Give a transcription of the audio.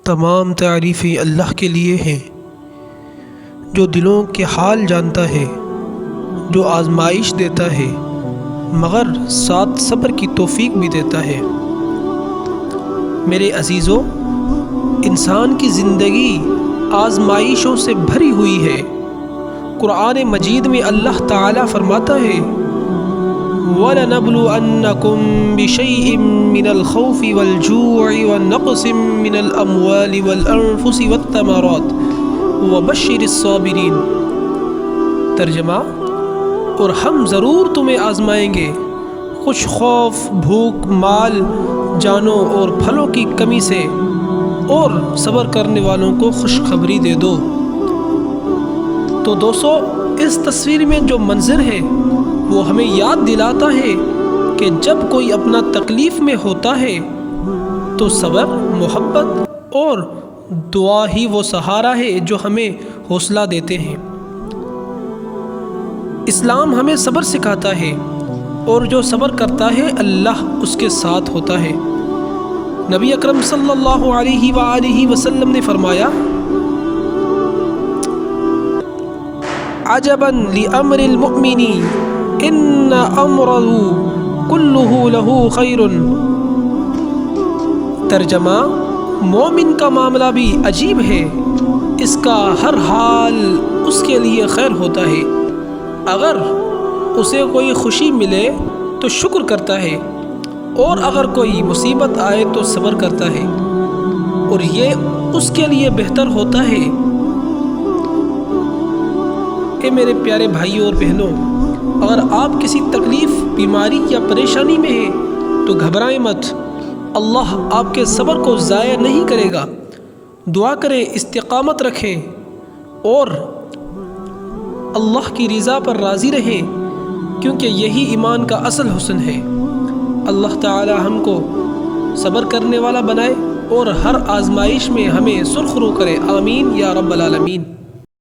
تمام تعریفیں اللہ کے لیے ہیں جو دلوں کے حال جانتا ہے، جو آزمائش دیتا ہے مگر ساتھ صبر کی توفیق بھی دیتا ہے۔ میرے عزیزو، انسان کی زندگی آزمائشوں سے بھری ہوئی ہے۔ قرآن مجید میں اللہ تعالیٰ فرماتا ہے وَلَنَبْلُوَنَّكُمْ بِشَيْءٍ مِّنَ الْخَوْفِ وَالْجُوعِ وَنَقْصٍ مِّنَ الْأَمْوَالِ وَالْأَنفُسِ وَالثَّمَرَاتِ وَبَشِّرِ الصَّابِرِينَ۔ ترجمہ: اور ہم ضرور تمہیں آزمائیں گے، کچھ خوف، بھوک، مال، جانوں اور پھلوں کی کمی سے، اور صبر کرنے والوں کو خوشخبری دے دو۔ تو دوستو، اس تصویر میں جو منظر ہے وہ ہمیں یاد دلاتا ہے کہ جب کوئی اپنا تکلیف میں ہوتا ہے تو صبر، محبت اور دعا ہی وہ سہارا ہے جو ہمیں حوصلہ دیتے ہیں۔ اسلام ہمیں صبر سکھاتا ہے، اور جو صبر کرتا ہے اللہ اس کے ساتھ ہوتا ہے۔ نبی اکرم صلی اللہ علیہ وآلہ وسلم نے فرمایا عجباً لأمر المؤمن ان امرہ کلہ لہ خیر۔ ترجمہ: مومن کا معاملہ بھی عجیب ہے، اس کا ہر حال اس کے لیے خیر ہوتا ہے۔ اگر اسے کوئی خوشی ملے تو شکر کرتا ہے، اور اگر کوئی مصیبت آئے تو صبر کرتا ہے، اور یہ اس کے لیے بہتر ہوتا ہے۔ اے میرے پیارے بھائیوں اور بہنوں، اگر آپ کسی تکلیف، بیماری یا پریشانی میں ہیں تو گھبرائیں مت، اللہ آپ کے صبر کو ضائع نہیں کرے گا۔ دعا کریں، استقامت رکھیں اور اللہ کی رضا پر راضی رہیں، کیونکہ یہی ایمان کا اصل حسن ہے۔ اللہ تعالی ہم کو صبر کرنے والا بنائے اور ہر آزمائش میں ہمیں سرخرو کرے، آمین یا رب العالمین۔